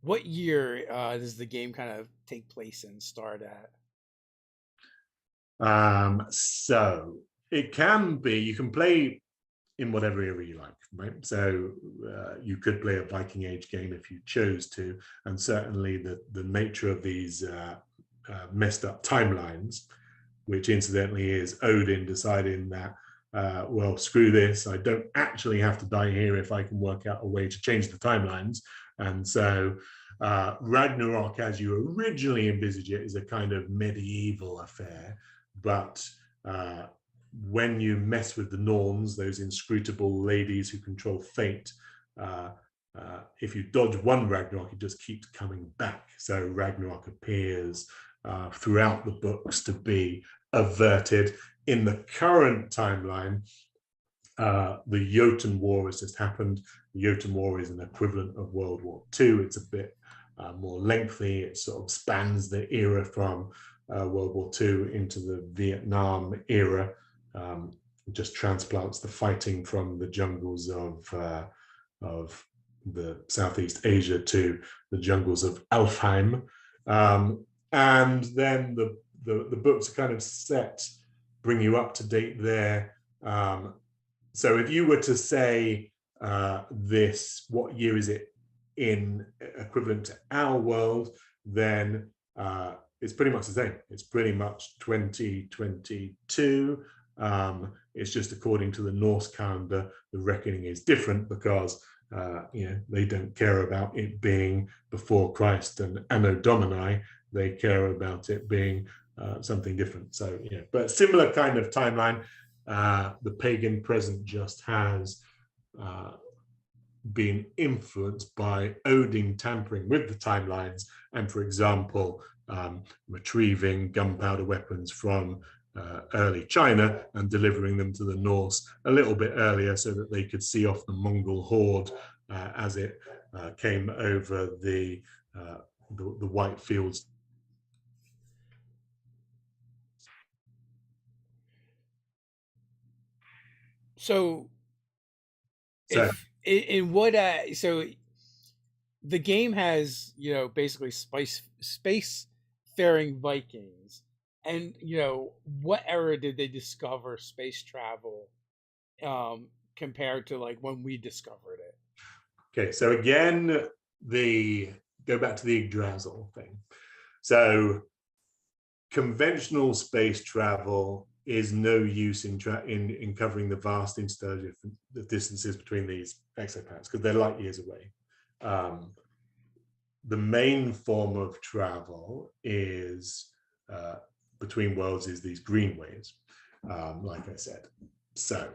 S1: What year does the game kind of take place and start at?
S2: So it can be, you can play in whatever era you like, right? So you could play a Viking Age game if you chose to, and certainly the nature of these messed up timelines, which incidentally is Odin deciding that well, screw this, I don't actually have to die here if I can work out a way to change the timelines. And so Ragnarok, as you originally envisage it, is a kind of medieval affair. But when you mess with the norns, those inscrutable ladies who control fate, if you dodge one Ragnarok, it just keeps coming back. So Ragnarok appears throughout the books to be averted. In the current timeline, the Jotun War has just happened. The Jotun War is an equivalent of World War II. It's a bit more lengthy. It sort of spans the era from World War II into the Vietnam era. It just transplants the fighting from the jungles of the Southeast Asia to the jungles of Alfheim. And then the books are kind of set, bring you up to date there. So if you were to say this, what year is it in equivalent to our world, then it's pretty much the same. It's pretty much 2022. It's just according to the Norse calendar, the reckoning is different because they don't care about it being before Christ and Anno Domini. They care about it being something different. So, but similar kind of timeline. The pagan present just has been influenced by Odin tampering with the timelines and, for example, retrieving gunpowder weapons from early China and delivering them to the Norse a little bit earlier so that they could see off the Mongol horde as it came over the white fields.
S1: So if in what so the game has basically space faring Vikings, and what era did they discover space travel compared to like when we discovered it?
S2: Okay, so again, go back to the Yggdrasil thing. So conventional space travel is no use in covering the vast interstellar distances between these exoplanets because they're light years away. The main form of travel is between worlds is these greenways, like I said. So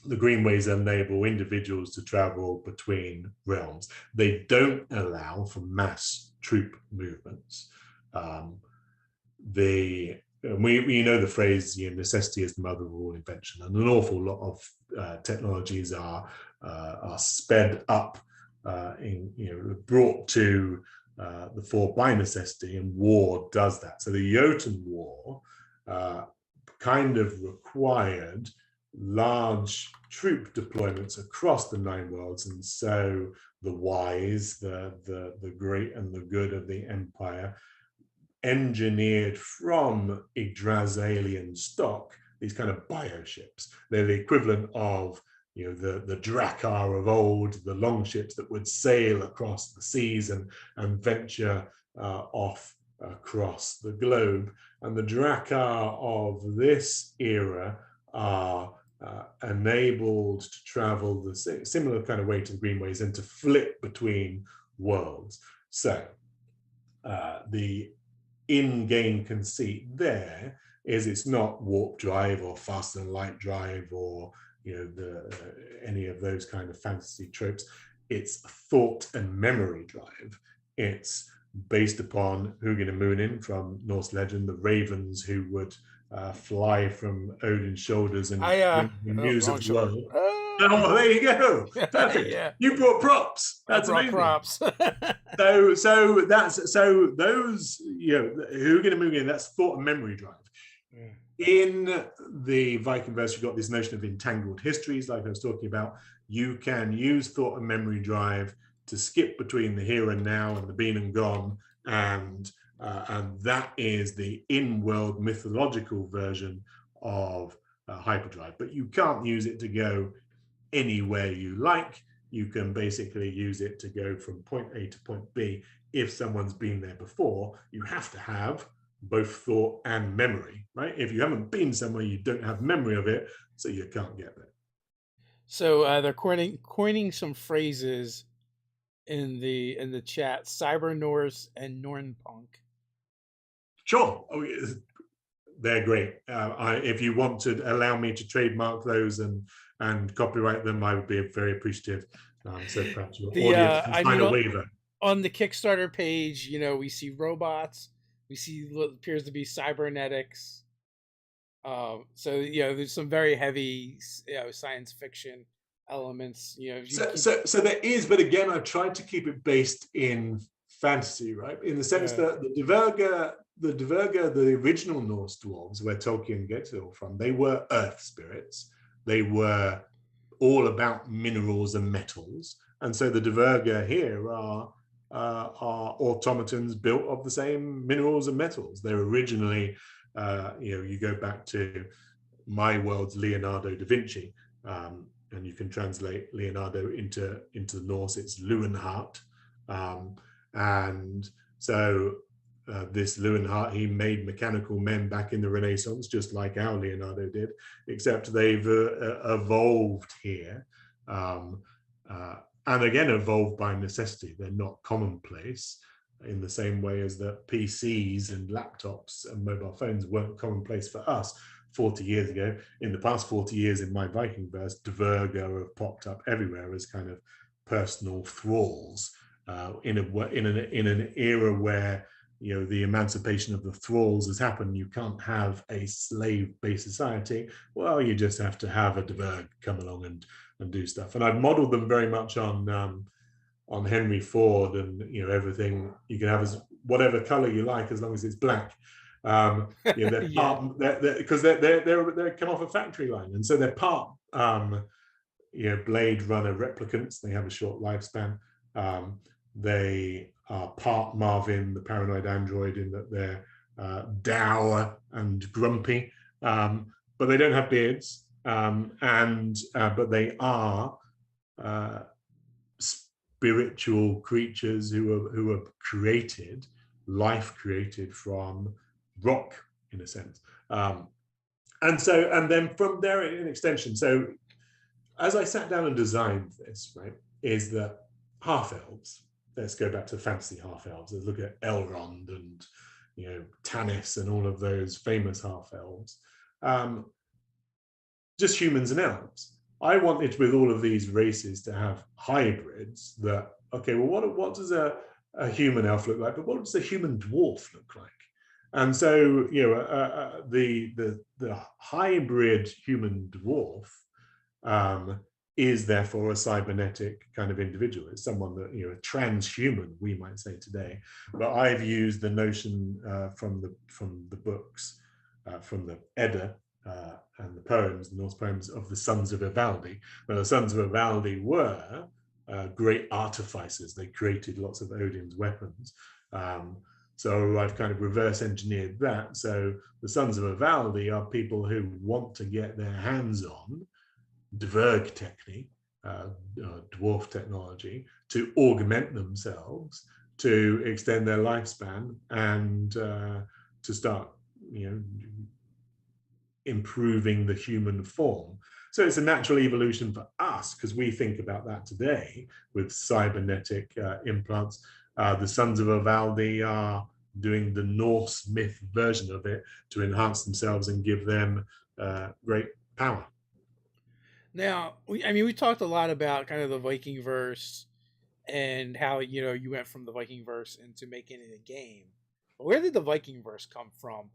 S2: the greenways enable individuals to travel between realms. They don't allow for mass troop movements. We know the phrase, necessity is the mother of all invention, and an awful lot of technologies are sped up, brought to the fore by necessity, and war does that. So the Jotun War kind of required large troop deployments across the 9 worlds, and so the wise, the great and the good of the empire engineered from Yggdrasilian stock these kind of bioships. They're the equivalent of the Drakkar of old, the long ships that would sail across the seas and venture off across the globe. And the Drakkar of this era are enabled to travel the similar kind of way to the greenways and to flip between worlds. So the in-game conceit there is it's not warp drive or faster than light drive or any of those kind of fantasy tropes. It's thought and memory drive. It's based upon Hugin and Munin from Norse legend, the ravens who would fly from Odin's shoulders and bring the news of the world. Oh, there you go. Perfect. Yeah. You brought props. That's amazing. Props. so those, Hugin and Munin, that's thought and memory drive. In the Viking verse, you've got this notion of entangled histories, like I was talking about. You can use thought and memory drive to skip between the here and now and the been and gone, and that is the in-world mythological version of hyperdrive. But you can't use it to go anywhere you like. You can basically use it to go from point A to point B. If someone's been there before, you have to have both thought and memory, right? If you haven't been somewhere, you don't have memory of it, so you can't get there.
S1: So they're coining some phrases in the chat: Cyber Norse and Nornpunk.
S2: Sure. Oh, they're great. If you want to allow me to trademark those and copyright them, I would be very appreciative. So perhaps your
S1: The
S2: audience can
S1: I
S2: sign
S1: mean,
S2: a waiver.
S1: on the Kickstarter page, we see robots, we see what appears to be cybernetics. So there's some very heavy, science fiction elements. If you keep,
S2: So there is, but again, I tried to keep it based in fantasy, right? In the sense that the original Norse dwarves, where Tolkien gets it all from, they were earth spirits. They were all about minerals and metals, and so the Dverga here are automatons built of the same minerals and metals. They're originally, you go back to my world's Leonardo da Vinci, and you can translate Leonardo into the Norse. It's Leeuwenhart, and so this Leeuwenhart, he made mechanical men back in the Renaissance, just like our Leonardo did, except they've evolved here, and again evolved by necessity. They're not commonplace in the same way as that PCs and laptops and mobile phones weren't commonplace for us 40 years ago. In the past 40 years in my Viking verse, Dverga have popped up everywhere as kind of personal thralls in an era where the emancipation of the thralls has happened. You can't have a slave-based society. Well, you just have to have a Dverg come along and do stuff. And I've modeled them very much on Henry Ford, and everything you can have as whatever color you like as long as it's black. They're
S1: yeah,
S2: part because they come off a factory line, and so they're part Blade Runner replicants. They have a short lifespan. They are part Marvin, the paranoid android, in that they're dour and grumpy, but they don't have beards, but they are spiritual creatures who are created, life created from rock, in a sense. And then from there, in extension. So as I sat down and designed this, right, is that half elves. Let's go back to fantasy half elves. Let's look at Elrond and Tanis and all of those famous half elves. Just humans and elves. I wanted with all of these races to have hybrids that, okay, well, what does a human elf look like? But what does a human dwarf look like? And so, the hybrid human dwarf is therefore a cybernetic kind of individual. It's someone that, a transhuman, we might say today. But I've used the notion from the books, from the Edda, and the poems, the Norse poems of the sons of Ivaldi. Now, the sons of Ivaldi were great artificers. They created lots of Odin's weapons. So I've kind of reverse engineered that. So the sons of Ivaldi are people who want to get their hands on Dverg technique, dwarf technology, to augment themselves, to extend their lifespan, and to start, improving the human form. So it's a natural evolution for us, because we think about that today with cybernetic implants. The sons of Ivaldi are doing the Norse myth version of it to enhance themselves and give them great power.
S1: Now, we talked a lot about kind of the Viking verse and how you went from the Viking verse into making it a game. But where did the Viking verse come from?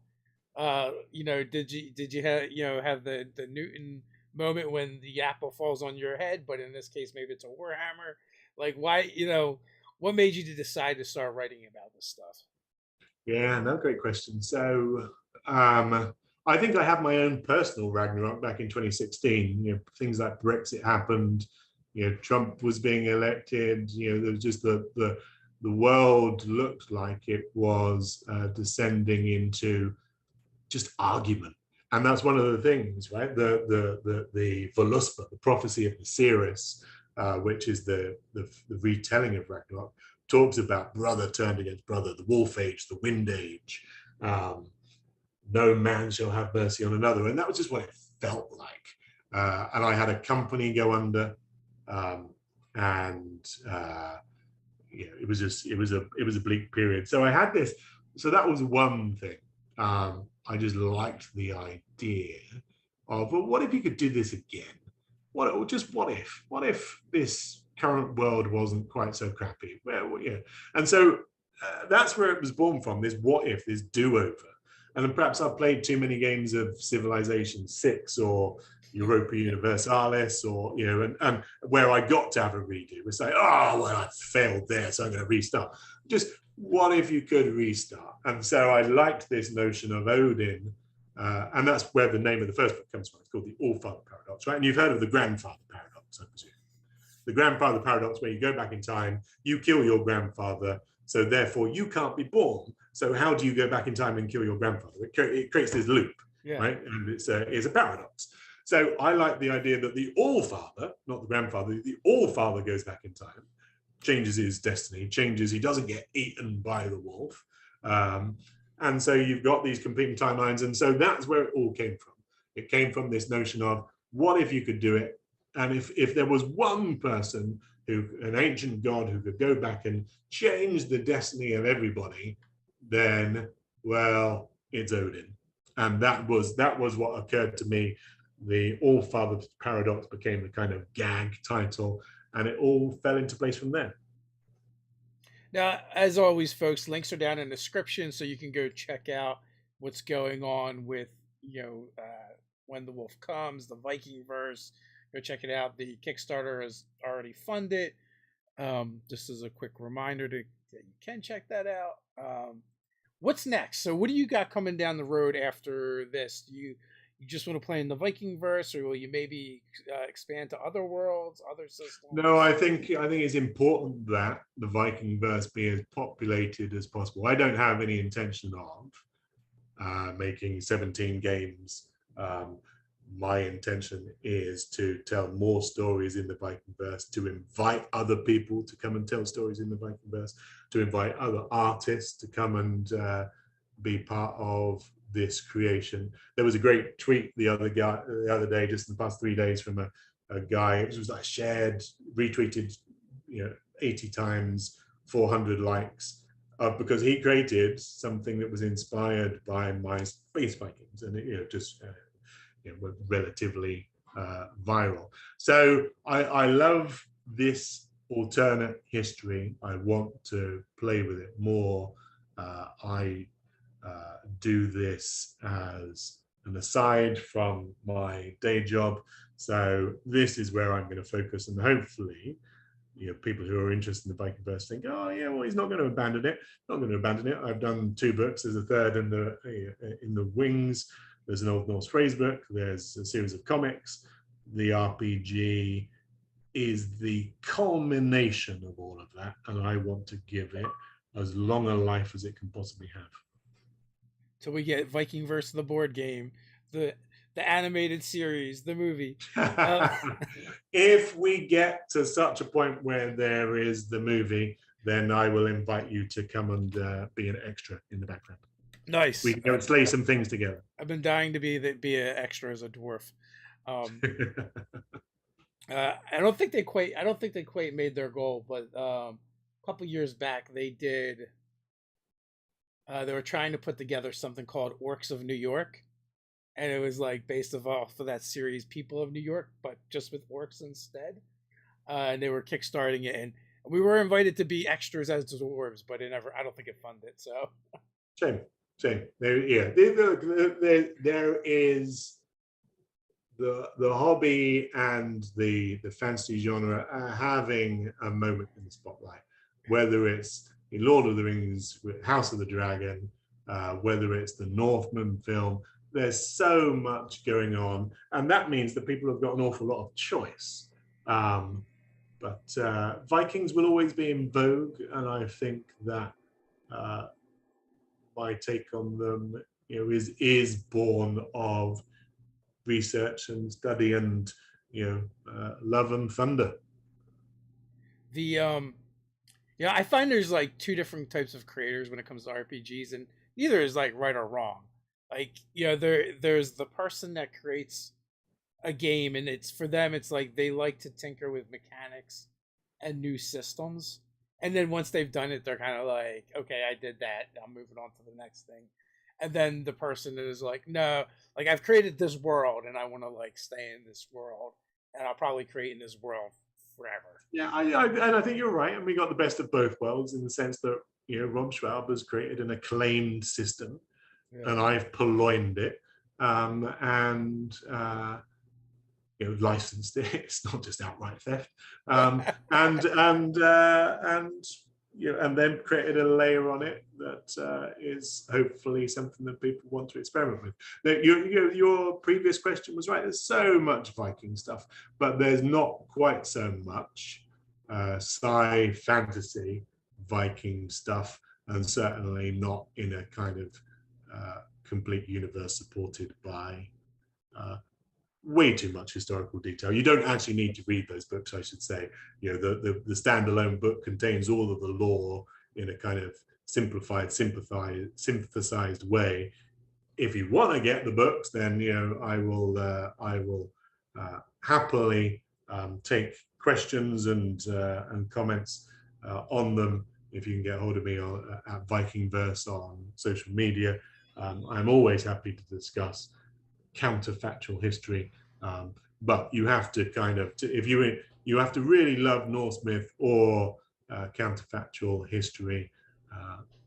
S1: Did you have the Newton moment when the apple falls on your head? But in this case, maybe it's a warhammer. Like, why? What made you to decide to start writing about this stuff?
S2: Yeah, no, great question. So I think I had my own personal Ragnarok back in 2016. Things like Brexit happened. Trump was being elected. There was just the world looked like it was descending into just argument. And that's one of the things, right? The Voluspa, the prophecy of Osiris, which is the retelling of Ragnarok, talks about brother turned against brother, the wolf age, the wind age. Um, no man shall have mercy on another, and that was just what it felt like. And I had a company go under, um, and it was a bleak period. So I had this. So that was one thing. I just liked the idea of, well, what if you could do this again? What if this current world wasn't quite so crappy? And so that's where it was born from. This what if, this do over. And then perhaps I've played too many games of Civilization 6 or Europa Universalis, or and where I got to have a redo. It's like, oh well, I failed there, so I'm going to restart. Just what if you could restart? And so I liked this notion of Odin, and that's where the name of the first book comes from. It's called the Allfather Paradox, right? And you've heard of the Grandfather Paradox, I presume. The Grandfather Paradox, where you go back in time, you kill your grandfather, so therefore you can't be born. So how do you go back in time and kill your grandfather? It creates this loop, right? And it's a paradox. So I like the idea that the All-Father, not the grandfather, the All-Father goes back in time, changes his destiny, he doesn't get eaten by the wolf. And so you've got these competing timelines. And so that's where it all came from. It came from this notion of, what if you could do it? And if there was one person, an ancient god who could go back and change the destiny of everybody, then, well, it's Odin. And that was what occurred to me. The All-Father Paradox became the kind of gag title, and it all fell into place from there.
S1: Now, as always, folks, links are down in the description, so you can go check out what's going on with When the Wolf Comes, the Viking verse. Go check it out. The Kickstarter is already funded. Just as a quick reminder that you can check that out. What's next? So, what do you got coming down the road after this? Do you just want to play in the Viking verse, or will you maybe expand to other worlds, other systems?
S2: No, I think it's important that the Viking verse be as populated as possible. I don't have any intention of making 17 games. My intention is to tell more stories in the Viking verse, to invite other people to come and tell stories in the Viking verse, to invite other artists to come and be part of this creation. There was a great tweet the other day, just in the past 3 days, from a guy. It was like shared, retweeted, 80 times, 400 likes, because he created something that was inspired by my Space Vikings, and it just were relatively viral. So I love this alternate history. I want to play with it more. I do this as an aside from my day job. So this is where I'm going to focus, and hopefully, people who are interested in the Viking verse think, oh yeah, well, he's not going to abandon it. Not going to abandon it. I've done 2 books. There's a third in the wings. There's an Old Norse phrase book. There's a series of comics. The RPG is the culmination of all of that, and I want to give it as long a life as it can possibly have.
S1: So we get Viking verse, the board game, the animated series, the movie.
S2: If we get to such a point where there is the movie, then I will invite you to come and be an extra in the background.
S1: Nice.
S2: We can go and slay some things together.
S1: I've been dying to be an extra as a dwarf. I don't think they quite made their goal, but a couple years back they did. They were trying to put together something called Orcs of New York, and it was like based off of that series People of New York, but just with orcs instead. And they were kickstarting it, and we were invited to be extras as dwarves, but I don't think it funded. So
S2: shame. There is the hobby and the fantasy genre are having a moment in the spotlight, whether it's in Lord of the Rings, House of the Dragon, whether it's the Northman film. There's so much going on, and that means that people have got an awful lot of choice. But Vikings will always be in vogue, and I think that my take on them, is born of research and study and love and thunder.
S1: I find there's like 2 different types of creators when it comes to RPGs, and neither is like right or wrong. Like, you know, there's the person that creates a game, and it's for them, it's like they like to tinker with mechanics and new systems. And then once they've done it, they're kind of like, okay, I did that. I'm moving on to the next thing. And then the person is like, no, like I've created this world and I want to like stay in this world, and I'll probably create in this world forever.
S2: Yeah, and I think you're right. And we got the best of both worlds in the sense that, Rob Schwab has created an acclaimed system,
S1: Yeah.
S2: and I've purloined it, and licensed it. It's not just outright theft, and and then created a layer on it that is hopefully something that people want to experiment with. Now, your previous question was right. There's so much Viking stuff, but there's not quite so much sci fantasy Viking stuff, and certainly not in a kind of complete universe supported by way too much historical detail. You don't actually need to read those books, I should say. The standalone book contains all of the lore in a kind of simplified, synthesized way. If you want to get the books, then I will happily take questions and comments on them. If you can get hold of me at Vikingverse on social media, I'm always happy to discuss counterfactual history. But you have to kind of, if you have to really love Norse myth or counterfactual history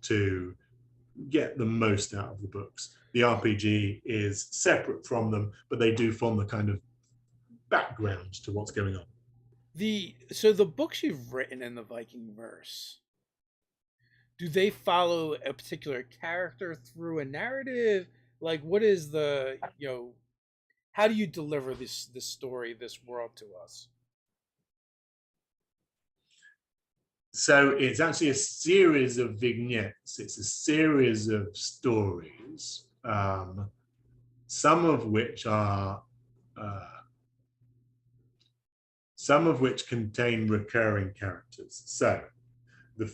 S2: to get the most out of the books. The RPG is separate from them, but they do form the kind of background to what's going on.
S1: The books you've written in the Viking verse, do they follow a particular character through a narrative? Like, what is the, how do you deliver this story, this world to us?
S2: So it's actually a series of vignettes. It's a series of stories, some of which are some of which contain recurring characters. So the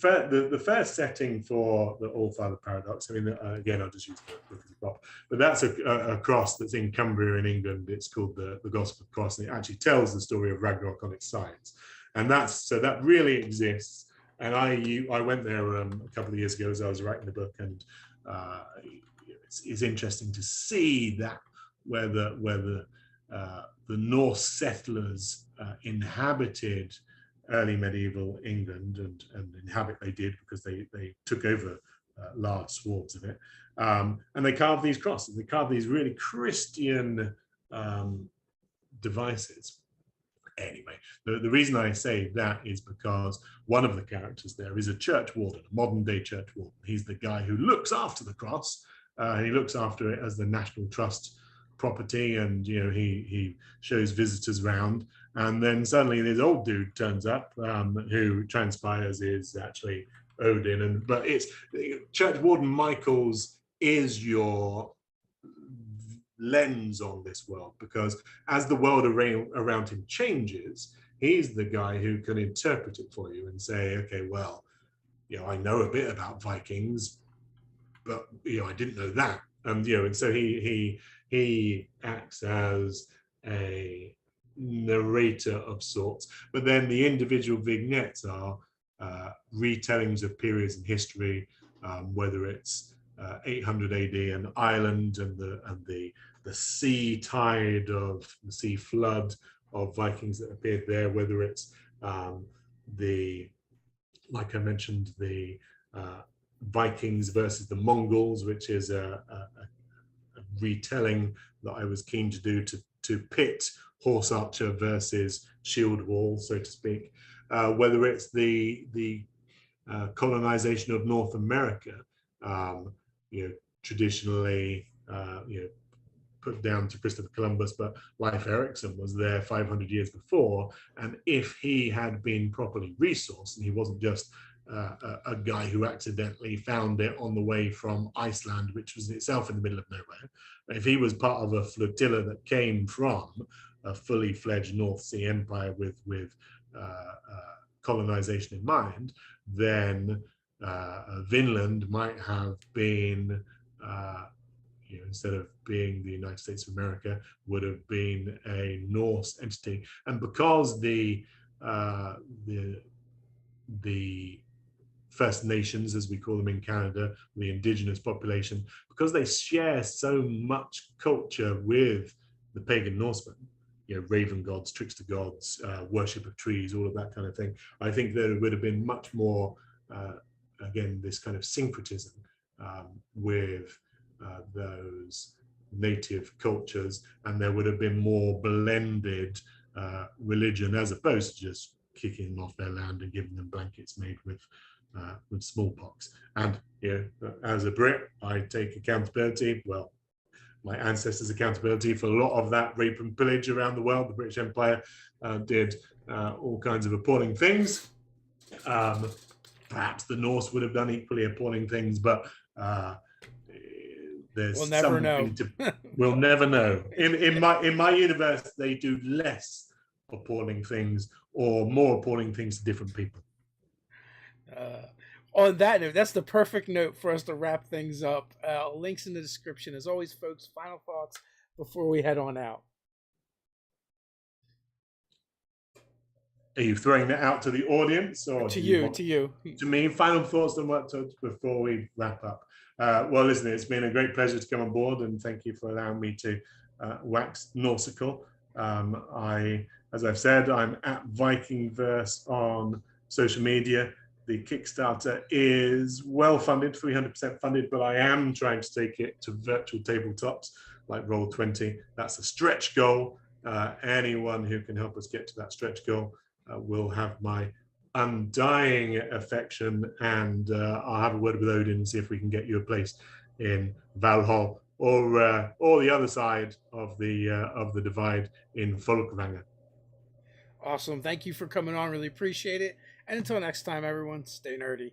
S2: first setting for the All-Father Paradox, I mean, again, I'll just use the book as a prop, but that's a cross that's in Cumbria in England. It's called the Gospel Cross, and it actually tells the story of Ragnarok on its sides. And that really exists. And I went there a couple of years ago as I was writing the book, and it's interesting to see that where the Norse settlers inhabited early medieval England, and inhabit they did because they took over large swaths of it, and they carved these crosses. They carved these really Christian devices. Anyway, the reason I say that is because one of the characters there is a church warden, a modern day church warden. He's the guy who looks after the cross, and he looks after it as the National Trust property, and he shows visitors around, and then suddenly this old dude turns up, who transpires is actually Odin. But it's Church Warden Michaels is your lens on this world, because as the world around him changes, he's the guy who can interpret it for you and say, okay, well, I know a bit about Vikings, but I didn't know that. And so he acts as a narrator of sorts. But then the individual vignettes are retellings of periods in history, whether it's 800 AD and Ireland and the sea tide of the sea flood of Vikings that appeared there, whether it's like I mentioned, the Vikings versus the Mongols, which is a retelling that I was keen to do to pit horse archer versus shield wall, so to speak. Whether it's the colonization of North America, traditionally, put down to Christopher Columbus, but Leif Erikson was there 500 years before. And if he had been properly resourced, and he wasn't just a guy who accidentally found it on the way from Iceland, which was itself in the middle of nowhere, if he was part of a flotilla that came from a fully fledged North Sea empire with colonization in mind, then Vinland might have been, instead of being the United States of America, would have been a Norse entity. And because uh, the the First Nations, as we call them in Canada, the indigenous population, because they share so much culture with the pagan Norsemen, raven gods, trickster gods, worship of trees, all of that kind of thing. I think there would have been much more, uh, again, this kind of syncretism with those native cultures, and there would have been more blended religion as opposed to just kicking them off their land and giving them blankets made with smallpox. And as a Brit, I take accountability. Well, my ancestors' accountability for a lot of that rape and pillage around the world. The British Empire did all kinds of appalling things. Perhaps the Norse would have done equally appalling things, but
S1: We'll
S2: there's
S1: never know.
S2: something to. We'll never know. In my universe, they do less appalling things or more appalling things to different people.
S1: On that note, that's the perfect note for us to wrap things up. Links in the description. As always, folks, final thoughts before we head on out.
S2: Are you throwing that out to the audience, or
S1: to you?
S2: To me, final thoughts on what before we wrap up. Well, listen, it's been a great pleasure to come on board, and thank you for allowing me to wax Norsical. As I've said, I'm at Vikingverse on social media. The Kickstarter is well funded, 300% funded, but I am trying to take it to virtual tabletops like Roll20. That's a stretch goal. Anyone who can help us get to that stretch goal will have my undying affection, and I'll have a word with Odin and see if we can get you a place in Valhall or the other side of the divide in Folkvanger.
S1: Awesome. Thank you for coming on. Really appreciate it. And until next time, everyone, stay nerdy.